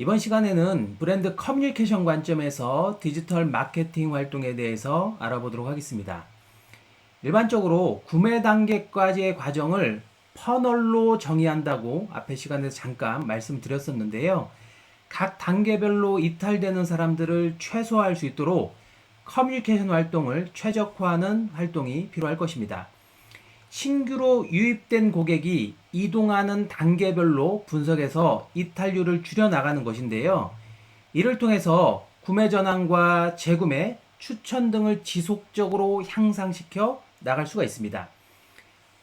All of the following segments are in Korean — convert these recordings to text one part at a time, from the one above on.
이번 시간에는 브랜드 커뮤니케이션 관점에서 디지털 마케팅 활동에 대해서 알아보도록 하겠습니다. 일반적으로 구매 단계까지의 과정을 퍼널로 정의한다고 앞의 시간에서 잠깐 말씀드렸었는데요. 각 단계별로 이탈되는 사람들을 최소화할 수 있도록 커뮤니케이션 활동을 최적화하는 활동이 필요할 것입니다. 신규로 유입된 고객이 이동하는 단계별로 분석해서 이탈률을 줄여나가는 것인데요. 이를 통해서 구매 전환과 재구매, 추천 등을 지속적으로 향상시켜 나갈 수가 있습니다.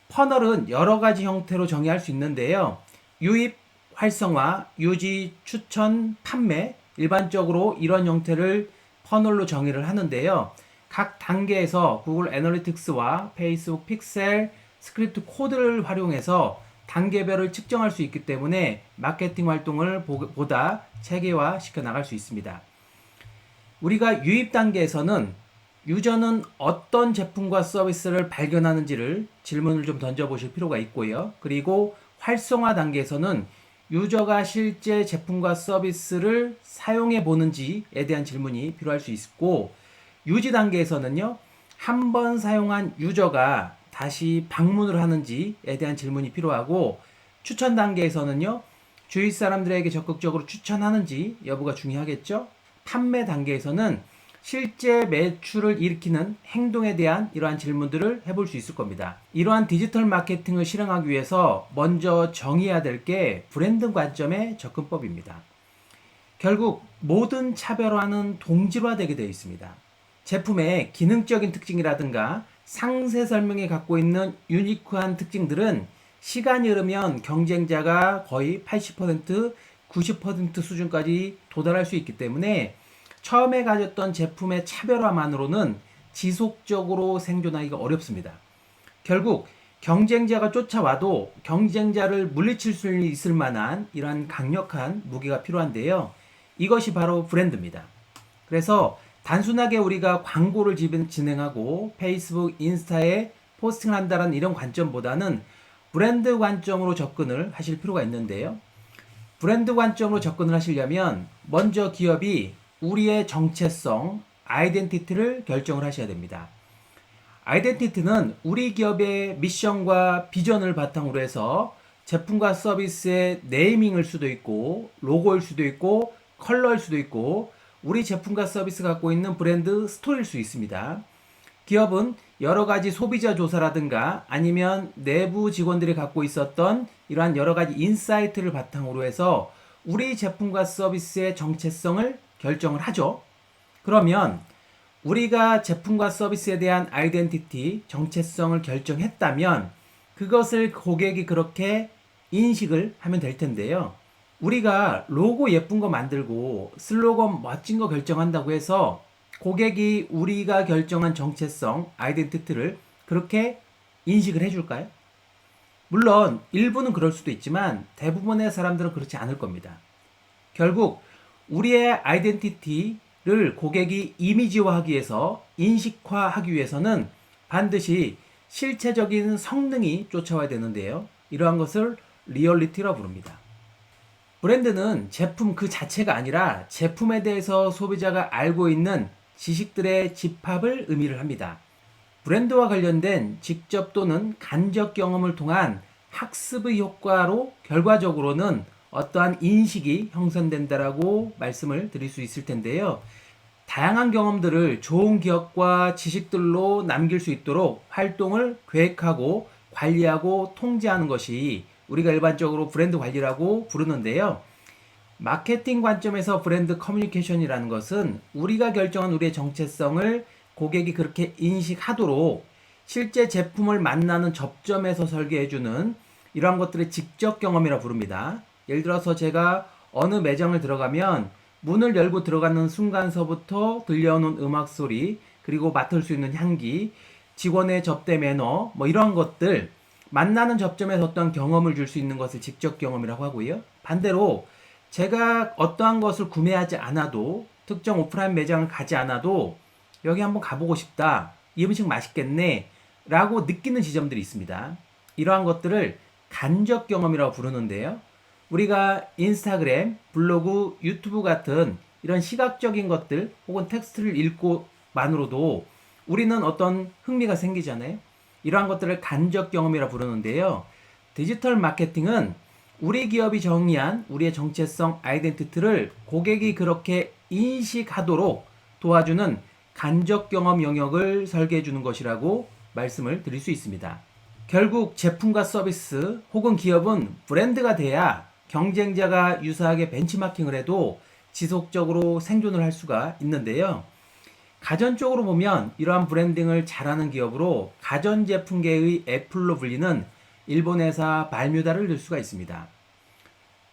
퍼널은 여러 가지 형태로 정의할 수 있는데요. 유입, 활성화, 유지, 추천, 판매, 일반적으로 이런 형태를 퍼널로 정의를 하는데요. 각 단계에서 구글 애널리틱스와 페이스북 픽셀, 스크립트 코드를 활용해서 단계별을 측정할 수 있기 때문에 마케팅 활동을 보다 체계화 시켜 나갈 수 있습니다. 우리가 유입 단계에서는 유저는 어떤 제품과 서비스를 발견하는지를 질문을 좀 던져보실 필요가 있고요. 그리고 활성화 단계에서는 유저가 실제 제품과 서비스를 사용해 보는지에 대한 질문이 필요할 수 있고, 유지 단계에서는요, 한 번 사용한 유저가 다시 방문을 하는지에 대한 질문이 필요하고, 추천 단계에서는요, 주위 사람들에게 적극적으로 추천하는지 여부가 중요하겠죠. 판매 단계에서는 실제 매출을 일으키는 행동에 대한 이러한 질문들을 해볼 수 있을 겁니다. 이러한 디지털 마케팅을 실행하기 위해서 먼저 정의해야 될 게 브랜드 관점의 접근법입니다. 결국 모든 차별화는 동질화되게 되어 있습니다. 제품의 기능적인 특징이라든가 상세 설명에 갖고 있는 유니크한 특징들은 시간이 흐르면 경쟁자가 거의 80%, 90% 수준까지 도달할 수 있기 때문에 처음에 가졌던 제품의 차별화만으로는 지속적으로 생존하기가 어렵습니다. 결국 경쟁자가 쫓아와도 경쟁자를 물리칠 수 있을 만한 이러한 강력한 무기가 필요한데요. 이것이 바로 브랜드입니다. 그래서 단순하게 우리가 광고를 진행하고 페이스북, 인스타에 포스팅을 한다는 이런 관점보다는 브랜드 관점으로 접근을 하실 필요가 있는데요. 브랜드 관점으로 접근을 하시려면 먼저 기업이 우리의 정체성, 아이덴티티를 결정을 하셔야 됩니다. 아이덴티티는 우리 기업의 미션과 비전을 바탕으로 해서 제품과 서비스의 네이밍일 수도 있고, 로고일 수도 있고, 컬러일 수도 있고, 우리 제품과 서비스가 갖고 있는 브랜드 스토리일 수 있습니다. 기업은 여러 가지 소비자 조사라든가 아니면 내부 직원들이 갖고 있었던 이러한 여러 가지 인사이트를 바탕으로 해서 우리 제품과 서비스의 정체성을 결정을 하죠. 그러면 우리가 제품과 서비스에 대한 아이덴티티, 정체성을 결정했다면 그것을 고객이 그렇게 인식을 하면 될 텐데요. 우리가 로고 예쁜 거 만들고 슬로건 멋진 거 결정한다고 해서 고객이 우리가 결정한 정체성, 아이덴티티를 그렇게 인식을 해줄까요? 물론 일부는 그럴 수도 있지만 대부분의 사람들은 그렇지 않을 겁니다. 결국 우리의 아이덴티티를 고객이 이미지화하기 위해서, 인식화하기 위해서는 반드시 실체적인 성능이 쫓아와야 되는데요. 이러한 것을 리얼리티라고 부릅니다. 브랜드는 제품 그 자체가 아니라 제품에 대해서 소비자가 알고 있는 지식들의 집합을 의미를 합니다. 브랜드와 관련된 직접 또는 간접 경험을 통한 학습의 효과로 결과적으로는 어떠한 인식이 형성된다라고 말씀을 드릴 수 있을 텐데요. 다양한 경험들을 좋은 기억과 지식들로 남길 수 있도록 활동을 계획하고 관리하고 통제하는 것이 우리가 일반적으로 브랜드 관리라고 부르는데요. 마케팅 관점에서 브랜드 커뮤니케이션이라는 것은 우리가 결정한 우리의 정체성을 고객이 그렇게 인식하도록 실제 제품을 만나는 접점에서 설계해주는 이러한 것들의 직접 경험이라 부릅니다. 예를 들어서 제가 어느 매장을 들어가면 문을 열고 들어가는 순간서부터 들려오는 음악 소리, 그리고 맡을 수 있는 향기, 직원의 접대 매너, 이러한 것들, 만나는 접점에서 어떤 경험을 줄 수 있는 것을 직접 경험이라고 하고요. 반대로 제가 어떠한 것을 구매하지 않아도, 특정 오프라인 매장을 가지 않아도 여기 한번 가보고 싶다, 이 음식 맛있겠네 라고 느끼는 지점들이 있습니다. 이러한 것들을 간접 경험이라고 부르는데요. 우리가 인스타그램, 블로그, 유튜브 같은 이런 시각적인 것들 혹은 텍스트를 읽고만으로도 우리는 어떤 흥미가 생기잖아요. 이러한 것들을 간접 경험이라 부르는데요. 디지털 마케팅은 우리 기업이 정의한 우리의 정체성 아이덴티티를 고객이 그렇게 인식하도록 도와주는 간접 경험 영역을 설계해 주는 것이라고 말씀을 드릴 수 있습니다. 결국 제품과 서비스 혹은 기업은 브랜드가 돼야 경쟁자가 유사하게 벤치마킹을 해도 지속적으로 생존을 할 수가 있는데요. 가전적으로 보면 이러한 브랜딩을 잘하는 기업으로 가전제품계의 애플로 불리는 일본 회사 발뮤다를 들 수가 있습니다.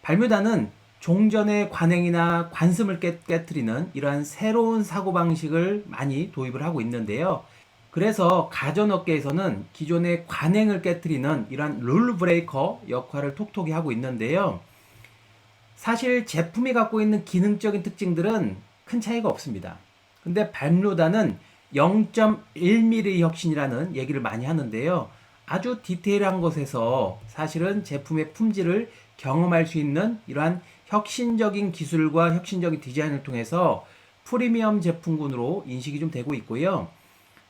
발뮤다는 종전의 관행이나 관습을 깨뜨리는 이러한 새로운 사고방식을 많이 도입을 하고 있는데요. 그래서 가전업계에서는 기존의 관행을 깨뜨리는 이러한 룰 브레이커 역할을 톡톡히 하고 있는데요. 사실 제품이 갖고 있는 기능적인 특징들은 큰 차이가 없습니다. 근데 발뮤다는 0.1mm 혁신이라는 얘기를 많이 하는데요. 아주 디테일한 것에서 사실은 제품의 품질을 경험할 수 있는 이러한 혁신적인 기술과 혁신적인 디자인을 통해서 프리미엄 제품군으로 인식이 좀 되고 있고요.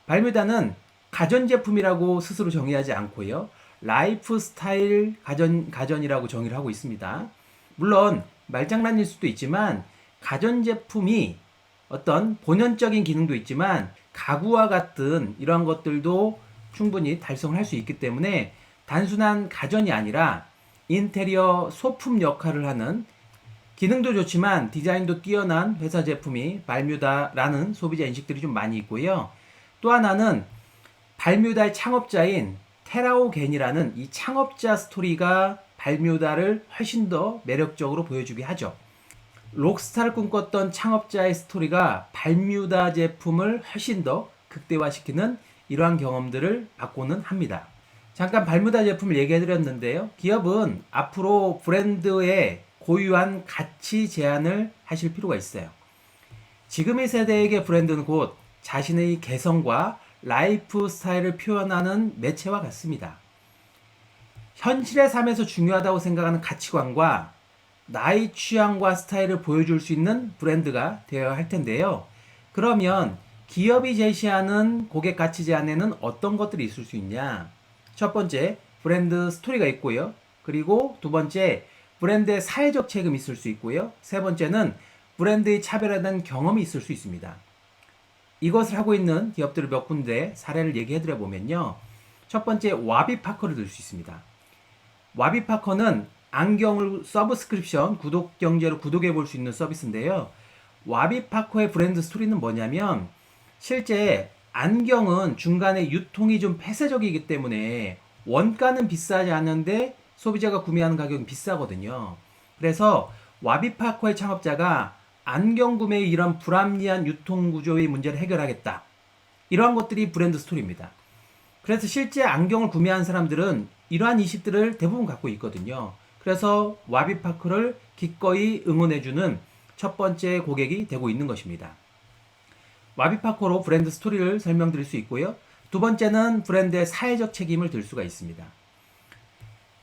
발뮤다는 가전제품이라고 스스로 정의하지 않고요. 라이프스타일 가전이라고 정의를 하고 있습니다. 물론 말장난일 수도 있지만 가전제품이 어떤 본연적인 기능도 있지만 가구와 같은 이러한 것들도 충분히 달성을 할 수 있기 때문에 단순한 가전이 아니라 인테리어 소품 역할을 하는 기능도 좋지만 디자인도 뛰어난 회사 제품이 발뮤다라는 소비자 인식들이 좀 많이 있고요. 또 하나는 발뮤다의 창업자인 테라오겐이라는 이 창업자 스토리가 발뮤다를 훨씬 더 매력적으로 보여주게 하죠. 록스타를 꿈꿨던 창업자의 스토리가 발뮤다 제품을 훨씬 더 극대화시키는 이러한 경험들을 받고는 합니다. 잠깐 발뮤다 제품을 얘기해드렸는데요. 기업은 앞으로 브랜드의 고유한 가치 제안을 하실 필요가 있어요. 지금의 세대에게 브랜드는 곧 자신의 개성과 라이프 스타일을 표현하는 매체와 같습니다. 현실의 삶에서 중요하다고 생각하는 가치관과 나의 취향과 스타일을 보여줄 수 있는 브랜드가 되어야 할 텐데요. 그러면 기업이 제시하는 고객 가치 제안에는 어떤 것들이 있을 수 있냐? 첫 번째, 브랜드 스토리가 있고요. 그리고 두 번째, 브랜드의 사회적 책임이 있을 수 있고요. 세 번째는 브랜드의 차별화된 경험이 있을 수 있습니다. 이것을 하고 있는 기업들을 몇 군데 사례를 얘기해 드려 보면요. 첫 번째, 와비파커를 들 수 있습니다. 와비파커는 안경을 서브스크립션 구독 경제로 구독해 볼 수 있는 서비스인데요. 와비파커의 브랜드 스토리는 뭐냐면 실제 안경은 중간에 유통이 좀 폐쇄적이기 때문에 원가는 비싸지 않은데 소비자가 구매하는 가격은 비싸거든요. 그래서 와비파커의 창업자가 안경 구매의 이런 불합리한 유통 구조의 문제를 해결하겠다. 이러한 것들이 브랜드 스토리입니다. 그래서 실제 안경을 구매한 사람들은 이러한 인식들을 대부분 갖고 있거든요. 그래서 와비파크를 기꺼이 응원해주는 첫 번째 고객이 되고 있는 것입니다. 와비파커로 브랜드 스토리를 설명드릴 수 있고요. 두 번째는 브랜드의 사회적 책임을 들 수가 있습니다.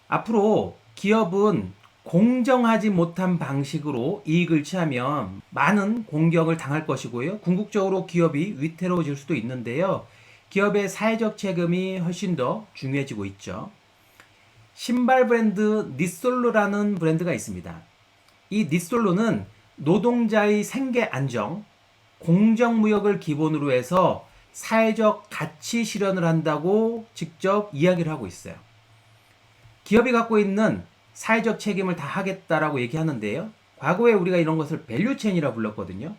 앞으로 기업은 공정하지 못한 방식으로 이익을 취하면 많은 공격을 당할 것이고요. 궁극적으로 기업이 위태로워질 수도 있는데요. 기업의 사회적 책임이 훨씬 더 중요해지고 있죠. 신발 브랜드 니솔로라는 브랜드가 있습니다. 이 니솔로는 노동자의 생계 안정, 공정무역을 기본으로 해서 사회적 가치 실현을 한다고 직접 이야기를 하고 있어요. 기업이 갖고 있는 사회적 책임을 다 하겠다라고 얘기하는데요. 과거에 우리가 이런 것을 밸류체인이라고 불렀거든요.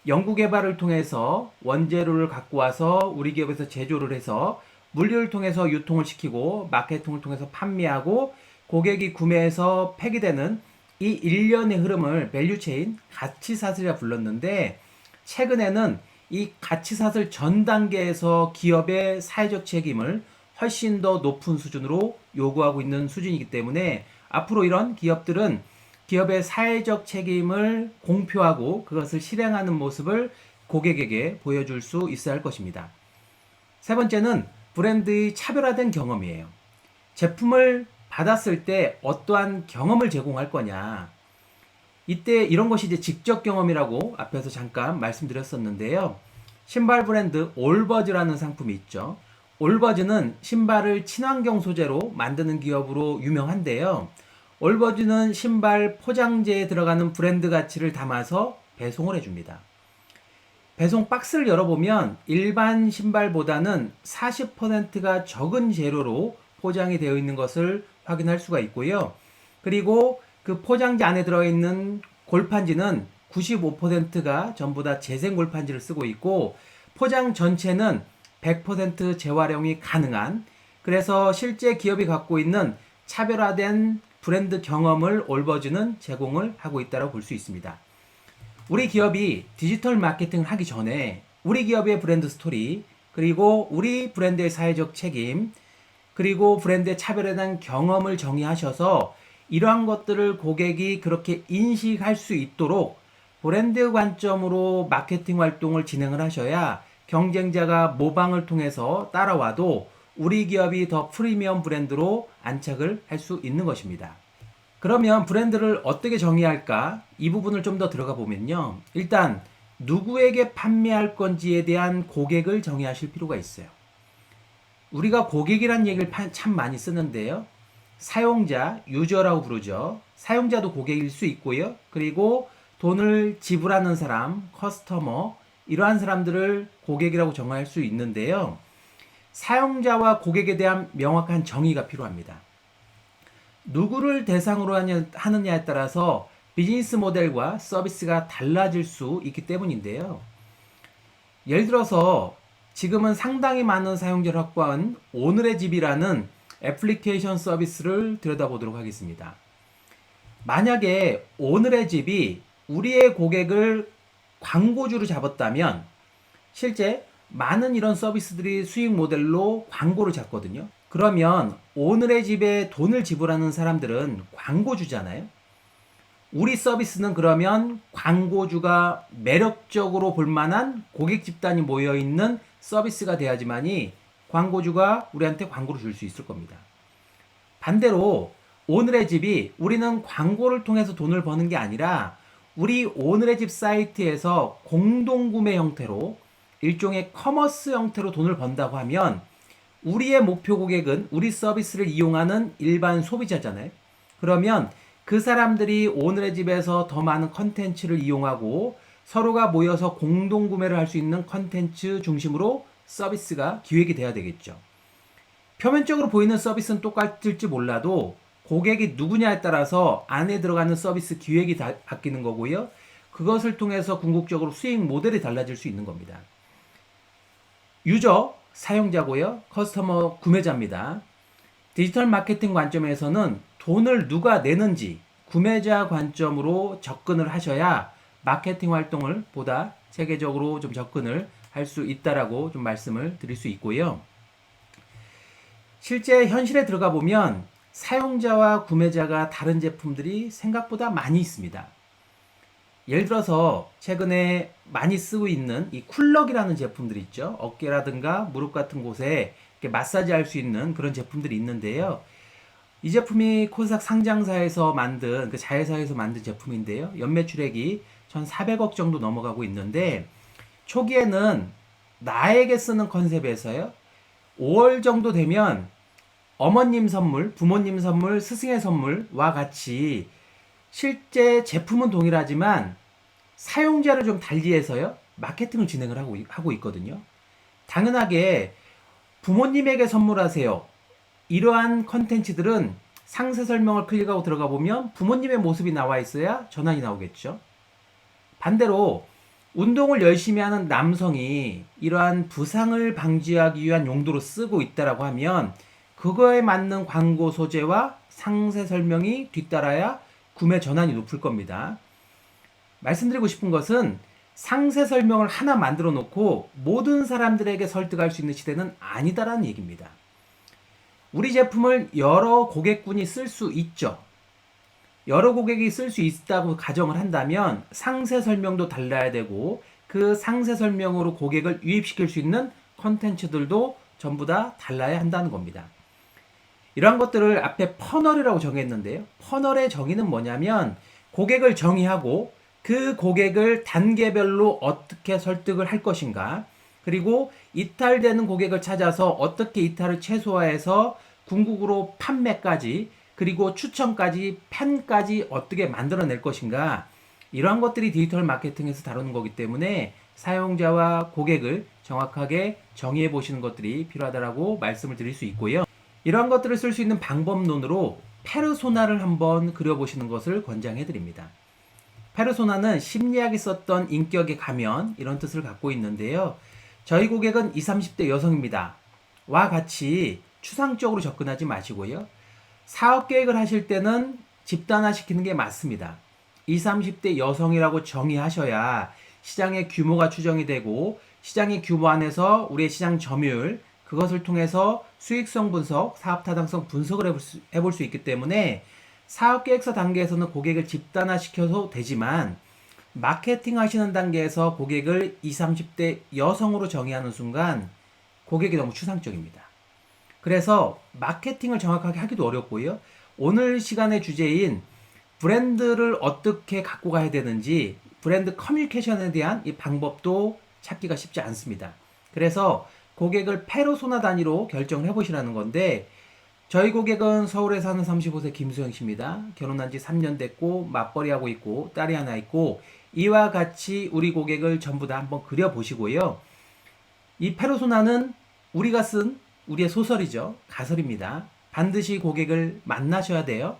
연구개발을 통해서 원재료를 갖고 와서 우리 기업에서 제조를 해서 물류를 통해서 유통을 시키고 마케팅을 통해서 판매하고 고객이 구매해서 폐기되는 이 일련의 흐름을 밸류체인, 가치사슬이라 불렀는데 최근에는 이 가치사슬 전 단계에서 기업의 사회적 책임을 훨씬 더 높은 수준으로 요구하고 있는 수준이기 때문에 앞으로 이런 기업들은 기업의 사회적 책임을 공표하고 그것을 실행하는 모습을 고객에게 보여줄 수 있어야 할 것입니다. 세 번째는 브랜드의 차별화된 경험이에요. 제품을 받았을 때 어떠한 경험을 제공할 거냐. 이때 이런 것이 이제 직접 경험이라고 앞에서 잠깐 말씀드렸었는데요. 신발 브랜드 올버즈라는 상품이 있죠. 올버즈는 신발을 친환경 소재로 만드는 기업으로 유명한데요. 올버즈는 신발 포장재에 들어가는 브랜드 가치를 담아서 배송을 해줍니다. 배송 박스를 열어보면 일반 신발보다는 40%가 적은 재료로 포장이 되어 있는 것을 확인할 수가 있고요. 그리고 그 포장지 안에 들어있는 골판지는 95%가 전부 다 재생 골판지를 쓰고 있고, 포장 전체는 100% 재활용이 가능한, 그래서 실제 기업이 갖고 있는 차별화된 브랜드 경험을 올버즈는 제공을 하고 있다고 볼 수 있습니다. 우리 기업이 디지털 마케팅을 하기 전에 우리 기업의 브랜드 스토리, 그리고 우리 브랜드의 사회적 책임, 그리고 브랜드의 차별에 대한 경험을 정의하셔서 이러한 것들을 고객이 그렇게 인식할 수 있도록 브랜드 관점으로 마케팅 활동을 진행을 하셔야 경쟁자가 모방을 통해서 따라와도 우리 기업이 더 프리미엄 브랜드로 안착을 할 수 있는 것입니다. 그러면 브랜드를 어떻게 정의할까? 이 부분을 좀 더 들어가 보면요. 일단 누구에게 판매할 건지에 대한 고객을 정의하실 필요가 있어요. 우리가 고객이란 얘기를 참 많이 쓰는데요. 사용자, 유저라고 부르죠. 사용자도 고객일 수 있고요. 그리고 돈을 지불하는 사람, 커스터머, 이러한 사람들을 고객이라고 정의할 수 있는데요. 사용자와 고객에 대한 명확한 정의가 필요합니다. 누구를 대상으로 하느냐에 따라서 비즈니스 모델과 서비스가 달라질 수 있기 때문인데요. 예를 들어서 지금은 상당히 많은 사용자를 확보한 오늘의 집이라는 애플리케이션 서비스를 들여다보도록 하겠습니다. 만약에 오늘의 집이 우리의 고객을 광고주로 잡았다면 실제 많은 이런 서비스들이 수익 모델로 광고를 잡거든요. 그러면 오늘의 집에 돈을 지불하는 사람들은 광고주잖아요. 우리 서비스는 그러면 광고주가 매력적으로 볼만한 고객 집단이 모여있는 서비스가 돼야지만이 광고주가 우리한테 광고를 줄 수 있을 겁니다. 반대로 오늘의 집이 우리는 광고를 통해서 돈을 버는 게 아니라 우리 오늘의 집 사이트에서 공동구매 형태로 일종의 커머스 형태로 돈을 번다고 하면 우리의 목표 고객은 우리 서비스를 이용하는 일반 소비자잖아요. 그러면 그 사람들이 오늘의 집에서 더 많은 컨텐츠를 이용하고 서로가 모여서 공동구매를 할 수 있는 컨텐츠 중심으로 서비스가 기획이 돼야 되겠죠. 표면적으로 보이는 서비스는 똑같을지 몰라도 고객이 누구냐에 따라서 안에 들어가는 서비스 기획이 바뀌는 거고요. 그것을 통해서 궁극적으로 수익 모델이 달라질 수 있는 겁니다. 유저, 사용자고요. 커스터머, 구매자입니다. 디지털 마케팅 관점에서는 돈을 누가 내는지 구매자 관점으로 접근을 하셔야 마케팅 활동을 보다 체계적으로 좀 접근을 할 수 있다라고 좀 말씀을 드릴 수 있고요. 실제 현실에 들어가 보면 사용자와 구매자가 다른 제품들이 생각보다 많이 있습니다. 예를 들어서 최근에 많이 쓰고 있는 이 쿨럭이라는 제품들이 있죠. 어깨라든가 무릎 같은 곳에 이렇게 마사지 할 수 있는 그런 제품들이 있는데요. 이 제품이 코스닥 상장사에서 만든 그 자회사에서 만든 제품인데요. 연매출액이 1,400억 정도 넘어가고 있는데 초기에는 나에게 쓰는 컨셉에서요. 5월 정도 되면 어머님 선물, 부모님 선물, 스승의 선물과 같이 실제 제품은 동일하지만 사용자를 좀 달리해서요. 마케팅을 진행을 하고 있거든요. 당연하게 부모님에게 선물하세요. 이러한 컨텐츠들은 상세 설명을 클릭하고 들어가 보면 부모님의 모습이 나와 있어야 전환이 나오겠죠. 반대로 운동을 열심히 하는 남성이 이러한 부상을 방지하기 위한 용도로 쓰고 있다라고 하면 그거에 맞는 광고 소재와 상세 설명이 뒤따라야 구매 전환이 높을 겁니다. 말씀드리고 싶은 것은 상세 설명을 하나 만들어 놓고 모든 사람들에게 설득할 수 있는 시대는 아니다라는 얘기입니다. 우리 제품을 여러 고객군이 쓸 수 있죠. 여러 고객이 쓸 수 있다고 가정을 한다면 상세 설명도 달라야 되고 그 상세 설명으로 고객을 유입시킬 수 있는 컨텐츠들도 전부 다 달라야 한다는 겁니다. 이러한 것들을 앞에 퍼널이라고 정했는데요. 퍼널의 정의는 뭐냐면 고객을 정의하고 그 고객을 단계별로 어떻게 설득을 할 것인가, 그리고 이탈되는 고객을 찾아서 어떻게 이탈을 최소화해서 궁극으로 판매까지, 그리고 추천까지, 팬까지 어떻게 만들어낼 것인가, 이러한 것들이 디지털 마케팅에서 다루는 거기 때문에 사용자와 고객을 정확하게 정의해 보시는 것들이 필요하다라고 말씀을 드릴 수 있고요. 이러한 것들을 쓸 수 있는 방법론으로 페르소나를 한번 그려보시는 것을 권장해 드립니다. 페르소나는 심리학이 썼던 인격의 가면, 이런 뜻을 갖고 있는데요. 저희 고객은 20, 30대 여성입니다. 와 같이 추상적으로 접근하지 마시고요. 사업 계획을 하실 때는 집단화시키는 게 맞습니다. 20, 30대 여성이라고 정의하셔야 시장의 규모가 추정이 되고, 시장의 규모 안에서 우리의 시장 점유율, 그것을 통해서 수익성 분석, 사업 타당성 분석을 해볼 수 있기 때문에 사업 계획서 단계에서는 고객을 집단화시켜도 되지만, 마케팅 하시는 단계에서 고객을 20, 30대 여성으로 정의하는 순간 고객이 너무 추상적입니다. 그래서 마케팅을 정확하게 하기도 어렵고요. 오늘 시간의 주제인 브랜드를 어떻게 갖고 가야 되는지, 브랜드 커뮤니케이션에 대한 이 방법도 찾기가 쉽지 않습니다. 그래서 고객을 페르소나 단위로 결정을 해보시라는 건데, 저희 고객은 서울에 사는 35세 김수영 씨입니다. 결혼한 지 3년 됐고 맞벌이하고 있고 딸이 하나 있고, 이와 같이 우리 고객을 전부 다 한번 그려보시고요. 이 페르소나는 우리가 쓴 우리의 소설이죠. 가설입니다. 반드시 고객을 만나셔야 돼요.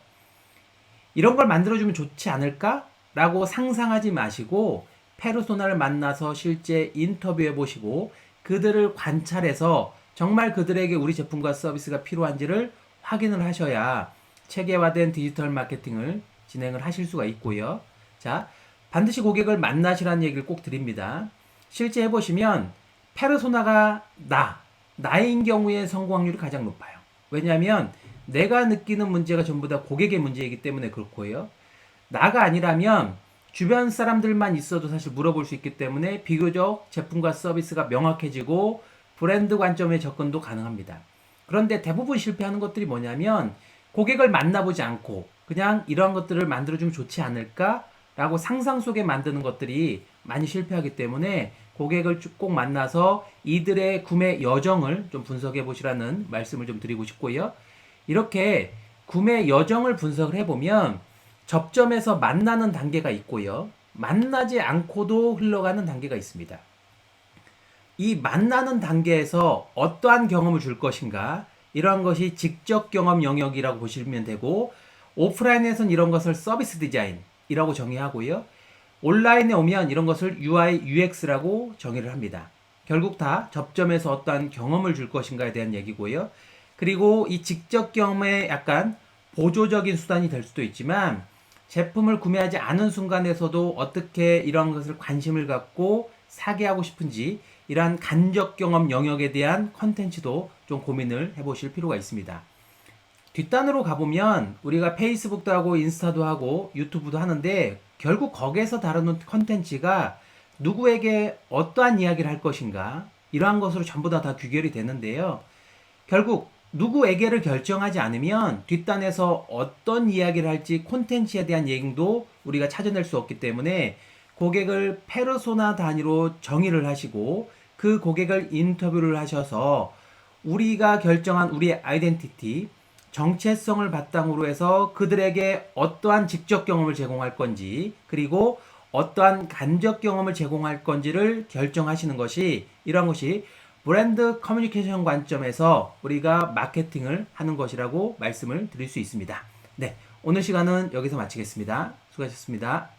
이런 걸 만들어주면 좋지 않을까? 라고 상상하지 마시고 페르소나를 만나서 실제 인터뷰해 보시고 그들을 관찰해서 정말 그들에게 우리 제품과 서비스가 필요한지를 확인을 하셔야 체계화된 디지털 마케팅을 진행을 하실 수가 있고요. 자, 반드시 고객을 만나시라는 얘기를 꼭 드립니다. 실제 해보시면 페르소나가 나인 경우에 성공 확률이 가장 높아요. 왜냐하면 내가 느끼는 문제가 전부 다 고객의 문제이기 때문에 그렇고요. 나가 아니라면 주변 사람들만 있어도 사실 물어볼 수 있기 때문에 비교적 제품과 서비스가 명확해지고 브랜드 관점의 접근도 가능합니다. 그런데 대부분 실패하는 것들이 뭐냐면 고객을 만나보지 않고 그냥 이러한 것들을 만들어주면 좋지 않을까? 라고 상상 속에 만드는 것들이 많이 실패하기 때문에 고객을 꼭 만나서 이들의 구매 여정을 좀 분석해 보시라는 말씀을 좀 드리고 싶고요. 이렇게 구매 여정을 분석을 해보면 접점에서 만나는 단계가 있고요. 만나지 않고도 흘러가는 단계가 있습니다. 이 만나는 단계에서 어떠한 경험을 줄 것인가, 이러한 것이 직접 경험 영역이라고 보시면 되고, 오프라인에서는 이런 것을 서비스 디자인이라고 정의하고요. 온라인에 오면 이런 것을 UI, UX라고 정의를 합니다. 결국 다 접점에서 어떠한 경험을 줄 것인가에 대한 얘기고요. 그리고 이 직접 경험의 약간 보조적인 수단이 될 수도 있지만 제품을 구매하지 않은 순간에서도 어떻게 이런 것을 관심을 갖고 사게 하고 싶은지, 이러한 간접 경험 영역에 대한 컨텐츠도 좀 고민을 해보실 필요가 있습니다. 뒷단으로 가보면 우리가 페이스북도 하고 인스타도 하고 유튜브도 하는데 결국 거기에서 다루는 컨텐츠가 누구에게 어떠한 이야기를 할 것인가, 이러한 것으로 전부 다 귀결이 되는데요. 결국 누구에게를 결정하지 않으면 뒷단에서 어떤 이야기를 할지 콘텐츠에 대한 얘기도 우리가 찾아낼 수 없기 때문에 고객을 페르소나 단위로 정의를 하시고 그 고객을 인터뷰를 하셔서 우리가 결정한 우리의 아이덴티티, 정체성을 바탕으로 해서 그들에게 어떠한 직접 경험을 제공할 건지, 그리고 어떠한 간접 경험을 제공할 건지를 결정하시는 것이, 이런 것이 브랜드 커뮤니케이션 관점에서 우리가 마케팅을 하는 것이라고 말씀을 드릴 수 있습니다. 네, 오늘 시간은 여기서 마치겠습니다. 수고하셨습니다.